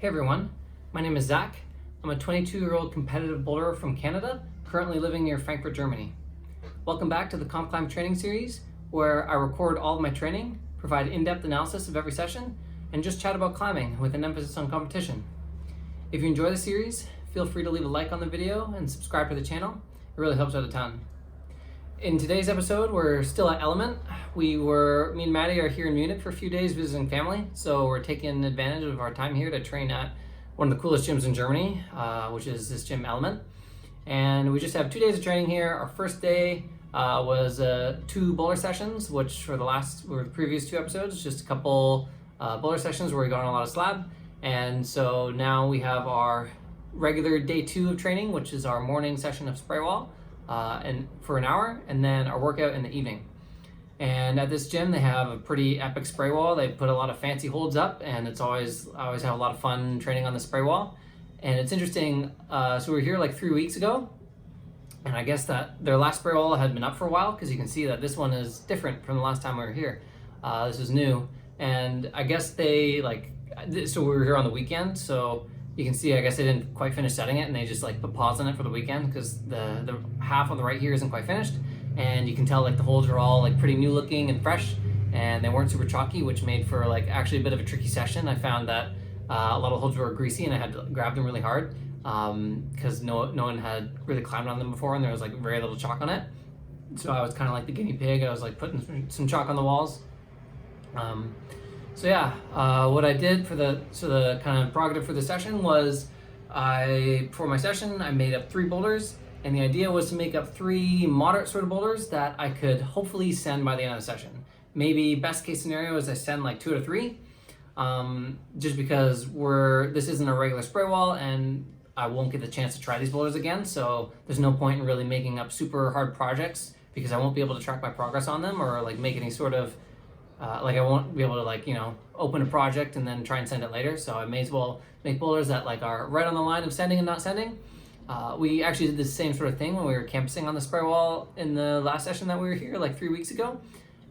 Hey everyone, my name is Zach. I'm a 22-year-old competitive boulderer from Canada, currently living near Frankfurt, Germany. Welcome back to the COMPCLIMB training series, where I record all of my training, provide in-depth analysis of every session, and just chat about climbing with an emphasis on competition. If you enjoy the series, feel free to leave a like on the video and subscribe to the channel. It really helps out a ton. In today's episode, we're still at Element. Me and Maddie are here in Munich for a few days visiting family, so we're taking advantage of our time here to train at one of the coolest gyms in Germany, which is this gym Element. And we just have 2 days of training here. Our first day was 2 boulder sessions, which were the previous 2 episodes, just a couple boulder sessions where we got on a lot of slab. And so now we have our regular day 2 of training, which is our morning session of spray wall. And for an hour, and then our workout in the evening. And at this gym, they have a pretty epic spray wall. They put a lot of fancy holds up, and I always have a lot of fun training on the spray wall. And it's interesting, so we were here like 3 weeks ago, and I guess that their last spray wall had been up for a while, because you can see that this one is different from the last time we were here. This is new, and I guess so we were here on the weekend, so you can see, I guess they didn't quite finish setting it, and they just put pause on it for the weekend because the half on the right here isn't quite finished, and you can tell the holes are all pretty new looking and fresh, and they weren't super chalky, which made for actually a bit of a tricky session. I found that a lot of holes were greasy, and I had to grab them really hard because no one had really climbed on them before, and there was very little chalk on it. So I was kind of like the guinea pig. I was putting some chalk on the walls. So yeah, what I did for the kind of prerogative for the session was for my session, I made up 3 boulders, and the idea was to make up 3 moderate sort of boulders that I could hopefully send by the end of the session. Maybe best case scenario is I send 2 to 3, just because this isn't a regular spray wall and I won't get the chance to try these boulders again, so there's no point in really making up super hard projects because I won't be able to track my progress on them or make any sort of I won't be able to open a project and then try and send it later. So I may as well make boulders that are right on the line of sending and not sending. We actually did the same sort of thing when we were campusing on the spray wall in the last session that we were here 3 weeks ago.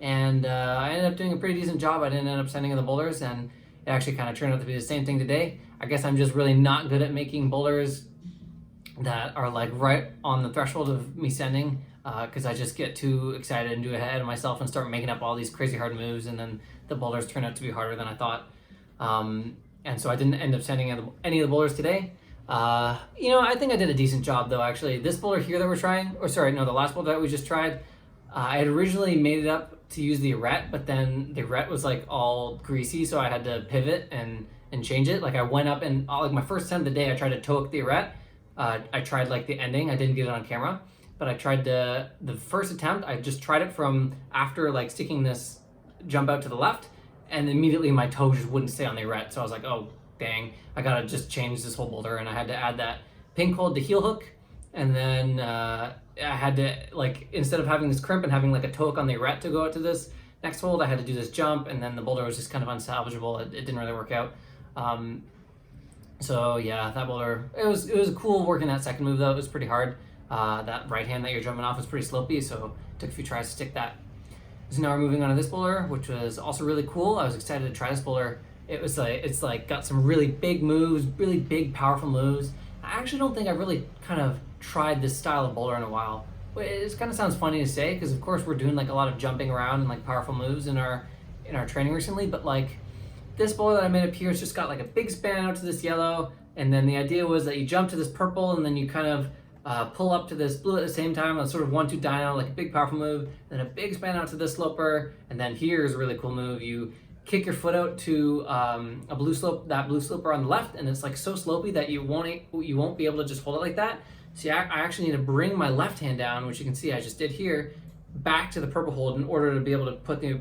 And I ended up doing a pretty decent job. I didn't end up sending the boulders, and it actually kind of turned out to be the same thing today. I guess I'm just really not good at making boulders that are right on the threshold of me sending. Because I just get too excited and do ahead of myself and start making up all these crazy hard moves, and then the boulders turn out to be harder than I thought. And so I didn't end up sending any of the boulders today. I think I did a decent job though, actually. This boulder here that we're trying, the last boulder that we just tried, I had originally made it up to use the arete, but then the arete was all greasy, so I had to pivot and change it. I went up and my first attempt of the day, I tried to toe-hook the arete. I tried the ending, I didn't get it on camera. But I tried the first attempt, I just tried it from after sticking this jump out to the left, and immediately my toe just wouldn't stay on the arete. So I was like, oh, dang, I gotta just change this whole boulder, and I had to add that pink hold to heel hook, and then I had to, instead of having this crimp and having a toe hook on the arete to go out to this next hold, I had to do this jump, and then the boulder was just kind of unsalvageable. It didn't really work out. So yeah, that boulder, it was cool working that second move though. It was pretty hard. That right hand that you're jumping off is pretty slopey, so it took a few tries to stick that. So now we're moving on to this boulder, which was also really cool. I was excited to try this boulder. It's got some really big moves, really big, powerful moves. I actually don't think I've really kind of tried this style of boulder in a while. It kind of sounds funny to say, because of course we're doing a lot of jumping around and powerful moves in our training recently, but this boulder that I made up here has just got a big span out to this yellow, and then the idea was that you jump to this purple, and then you kind of pull up to this blue at the same time, a sort of 1-2 dyno, a big powerful move, then a big span out to this sloper, and then here's a really cool move. You kick your foot out to that blue sloper on the left, and it's so slopey that you won't be able to just hold it like that. So I actually need to bring my left hand down, which you can see I just did here, back to the purple hold in order to be able to put the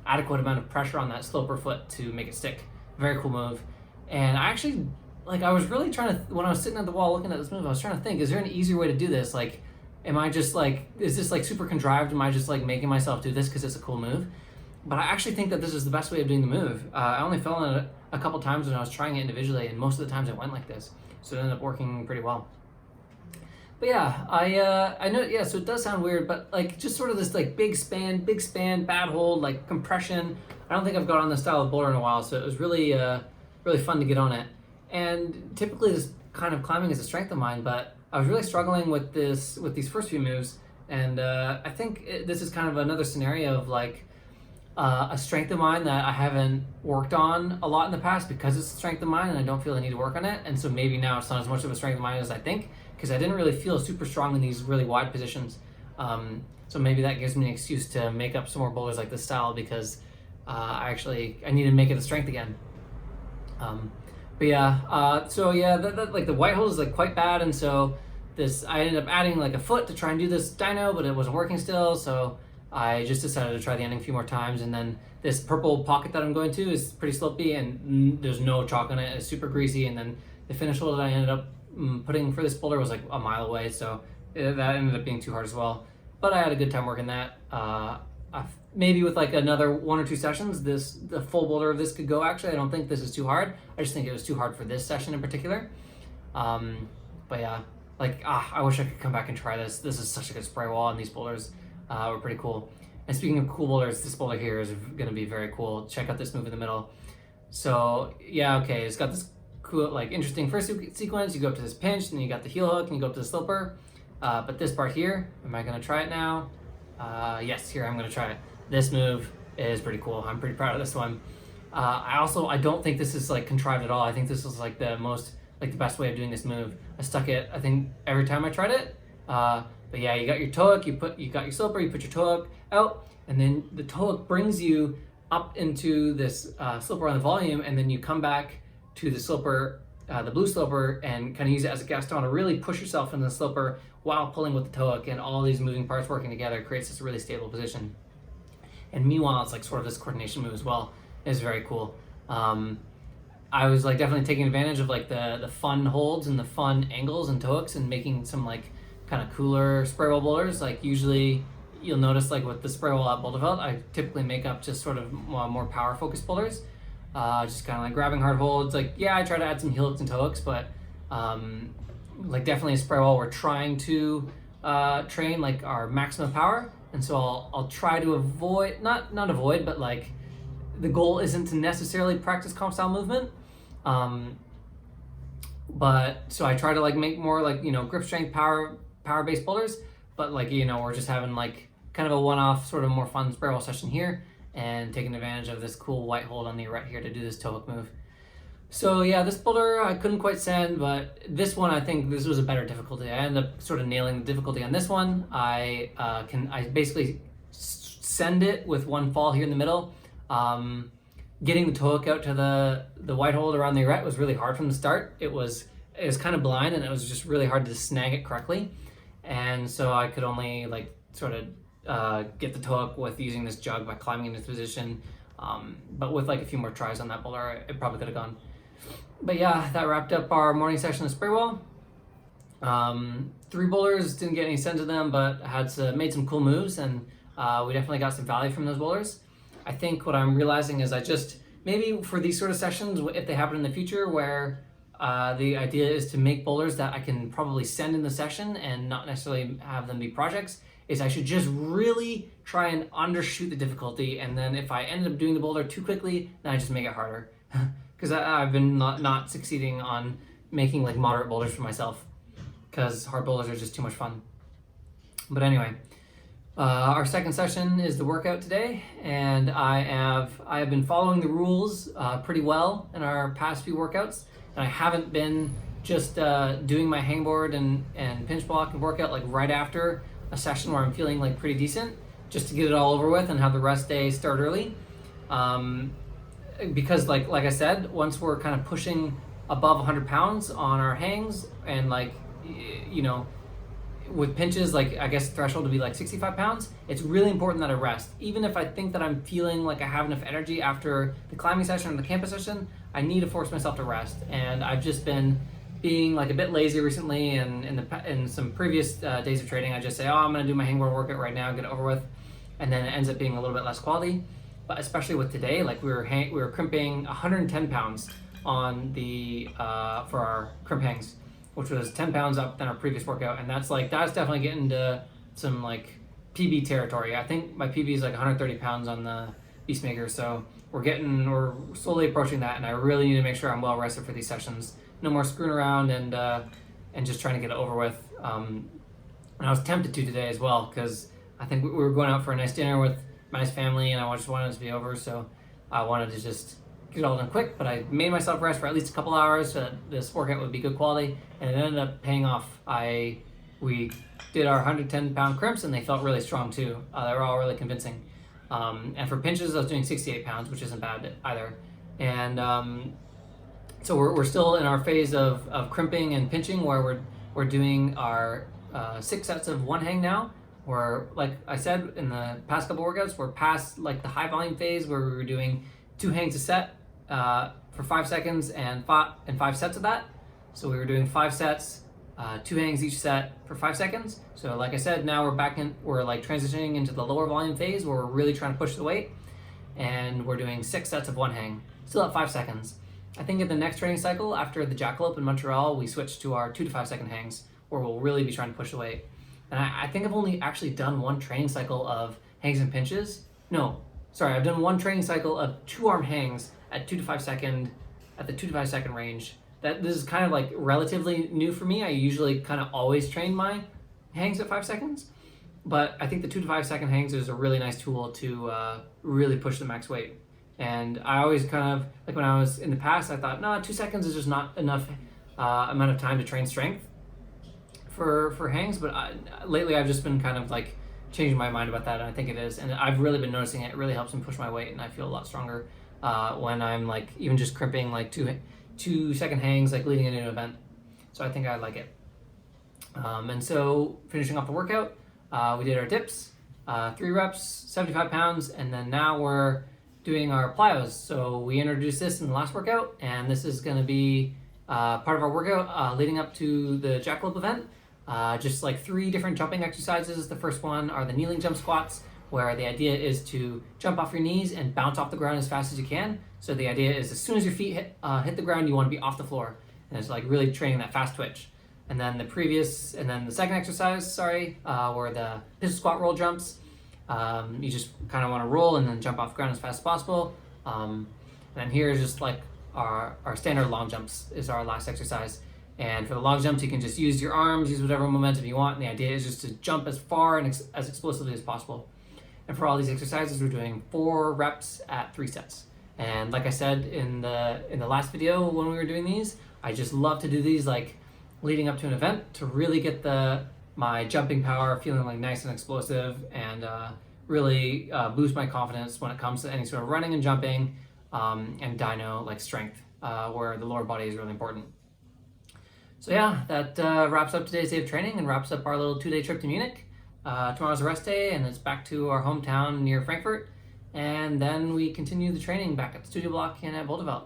adequate amount of pressure on that sloper foot to make it stick. Very cool move. And I actually I was really trying to, when I was sitting at the wall looking at this move, I was trying to think, is there an easier way to do this? Am I just is this super contrived? Am I just making myself do this because it's a cool move? But I actually think that this is the best way of doing the move. I only fell in it a couple times when I was trying it individually, and most of the times it went like this. So it ended up working pretty well. But yeah, I know, yeah, so it does sound weird, but just sort of this big span, bad hold, compression. I don't think I've got on this style of boulder in a while, so it was really really fun to get on it. And typically this kind of climbing is a strength of mine, but I was really struggling with these first few moves. And I think this is kind of another scenario of like a strength of mine that I haven't worked on a lot in the past because it's a strength of mine and I don't feel I need to work on it. And so maybe now it's not as much of a strength of mine as I think, because I didn't really feel super strong in these really wide positions. So maybe that gives me an excuse to make up some more boulders like this style, because I need to make it a strength again. But yeah, so yeah, like the white hole is like quite bad, and so I ended up adding like a foot to try and do this dyno, but it wasn't working still, so I just decided to try the ending a few more times. And then this purple pocket that I'm going to is pretty slopey and there's no chalk on it. It's super greasy. And then the finish hole that I ended up putting for this boulder was like a mile away, so that ended up being too hard as well. But I had a good time working that. Maybe with like another 1 or 2 sessions, the full boulder of this could go. Actually, I don't think this is too hard. I just think it was too hard for this session in particular. But yeah, like I wish I could come back and try this. This is such a good spray wall, and these boulders were pretty cool. And speaking of cool boulders, this boulder here is going to be very cool. Check out this move in the middle. So yeah, okay, it's got this cool, like interesting first sequence. You go up to this pinch, and then you got the heel hook, and you go up to the sloper. But this part here, am I going to try it now? Yes, here I'm going to try it. This move is pretty cool. I'm pretty proud of this one. I don't think this is like contrived at all. I think this is like the best way of doing this move. I stuck it, I think, every time I tried it. But yeah, you got your toe hook, you got your sloper, you put your toe hook out, and then the toe hook brings you up into this sloper on the volume, and then you come back to the sloper, the blue sloper, and kind of use it as a gaston to really push yourself into the sloper while pulling with the toe hook, and all these moving parts working together creates this really stable position. And meanwhile, it's like sort of this coordination move as well. It's very cool. I was like definitely taking advantage of like the fun holds and the fun angles and toe hooks and making some like kind of cooler spray wall boulders. Like usually you'll notice like with the spray wall at Boulderveld, I typically make up just sort of more power focused boulders. Just kind of like grabbing hard holds. Like, yeah, I try to add some heel hooks and toe hooks, but like definitely a spray wall, we're trying to train like our maximum power. And so I'll try to avoid, not avoid, but like the goal isn't to necessarily practice comp style movement. But so I try to like make more like, grip strength, power based boulders, but like, we're just having like kind of a one-off sort of more fun spray wall session here and taking advantage of this cool white hold on the right here to do this toe hook move. So yeah, this boulder I couldn't quite send, but this one I think this was a better difficulty. I ended up sort of nailing the difficulty on this one. I basically send it with one fall here in the middle. Getting the toe hook out to the white hold around the arete was really hard from the start. It was kind of blind, and it was just really hard to snag it correctly. And so I could only like sort of get the toe hook with using this jug by climbing into this position. But with like a few more tries on that boulder, it probably could have gone. But yeah, that wrapped up our morning session of spray wall. 3 boulders, didn't get any sends of them, but made some cool moves, and we definitely got some value from those boulders. I think what I'm realizing is maybe for these sort of sessions, if they happen in the future, where the idea is to make boulders that I can probably send in the session and not necessarily have them be projects, is I should just really try and undershoot the difficulty, and then if I end up doing the boulder too quickly, then I just make it harder. Because I've been not succeeding on making like moderate boulders for myself, because hard boulders are just too much fun. But anyway, our second session is the workout today, and I have been following the rules pretty well in our past few workouts, and I haven't been just doing my hangboard and pinch block and workout like right after a session where I'm feeling like pretty decent, just to get it all over with and have the rest day start early. Because like I said, once we're kind of pushing above 100 pounds on our hangs, and like, with pinches, like I guess threshold to be like 65 pounds, it's really important that I rest. Even if I think that I'm feeling like I have enough energy after the climbing session or the campus session, I need to force myself to rest. And I've just been being like a bit lazy recently, and in some previous days of training, I just say, I'm gonna do my hangboard workout right now, get it over with, and then it ends up being a little bit less quality. But especially with today, like we were crimping 110 pounds on the for our crimp hangs, which was 10 pounds up than our previous workout, and that's definitely getting to some like PB territory. I think my PB is like 130 pounds on the Beastmaker, so we're slowly approaching that, and I really need to make sure I'm well rested for these sessions. No more screwing around and just trying to get it over with. And I was tempted to today as well, because I think we were going out for a nice dinner with my nice family, and I just wanted it to be over, so I wanted to just get it all done quick. But I made myself rest for at least a couple hours so that this workout would be good quality, and it ended up paying off. We did our 110-pound crimps, and they felt really strong too. They were all really convincing. And for pinches, I was doing 68 pounds, which isn't bad either. And so we're still in our phase of crimping and pinching, where we're doing our 6 sets of one hang now. We're, like I said in the past couple workouts, we're past like the high volume phase where we were doing 2 hangs a set for 5 seconds and 5 sets of that. So we were doing 5 sets, 2 hangs each set for 5 seconds. So like I said, now we're like transitioning into the lower volume phase where we're really trying to push the weight, and we're doing 6 sets of one hang, still at 5 seconds. I think in the next training cycle after the Jackalope in Montreal, we switch to our 2 to 5 second hangs, where we'll really be trying to push the weight. And I think I've only actually done one training cycle of hangs and pinches. No, sorry, I've done one training cycle of 2-arm hangs at the 2 to 5 second range. This is kind of like relatively new for me. I usually kind of always train my hangs at 5 seconds, but I think the 2 to 5 second hangs is a really nice tool to really push the max weight. And I always kind of, like when I was in the past, I thought, no, 2 seconds is just not enough amount of time to train strength for hangs, but lately I've just been kind of like changing my mind about that, and I think it is, and I've really been noticing it really helps me push my weight, and I feel a lot stronger when I'm like even just crimping like 2 second hangs like leading into an event. So I think I like it. And so finishing off the workout, we did our dips, 3 reps, 75 pounds, and then now we're doing our plyos. So we introduced this in the last workout, and this is going to be part of our workout leading up to the Jackalope event. Just like 3 different jumping exercises. The first one are the kneeling jump squats, where the idea is to jump off your knees and bounce off the ground as fast as you can. So the idea is as soon as your feet hit the ground, you want to be off the floor, and it's like really training that fast twitch. And then the second exercise, were the pistol squat roll jumps. You just kind of want to roll and then jump off the ground as fast as possible. And then here is just like our standard long jumps is our last exercise. And for the long jumps, you can just use your arms, use whatever momentum you want. And the idea is just to jump as far and as explosively as possible. And for all these exercises, we're doing 4 reps at 3 sets. And like I said in the last video when we were doing these, I just love to do these like leading up to an event to really get my jumping power feeling like nice and explosive, and really boost my confidence when it comes to any sort of running and jumping and dyno like strength, where the lower body is really important. So yeah, that wraps up today's day of training and wraps up our little 2-day trip to Munich. Tomorrow's a rest day, and it's back to our hometown near Frankfurt, and then we continue the training back at the studio block and at Boldeveld.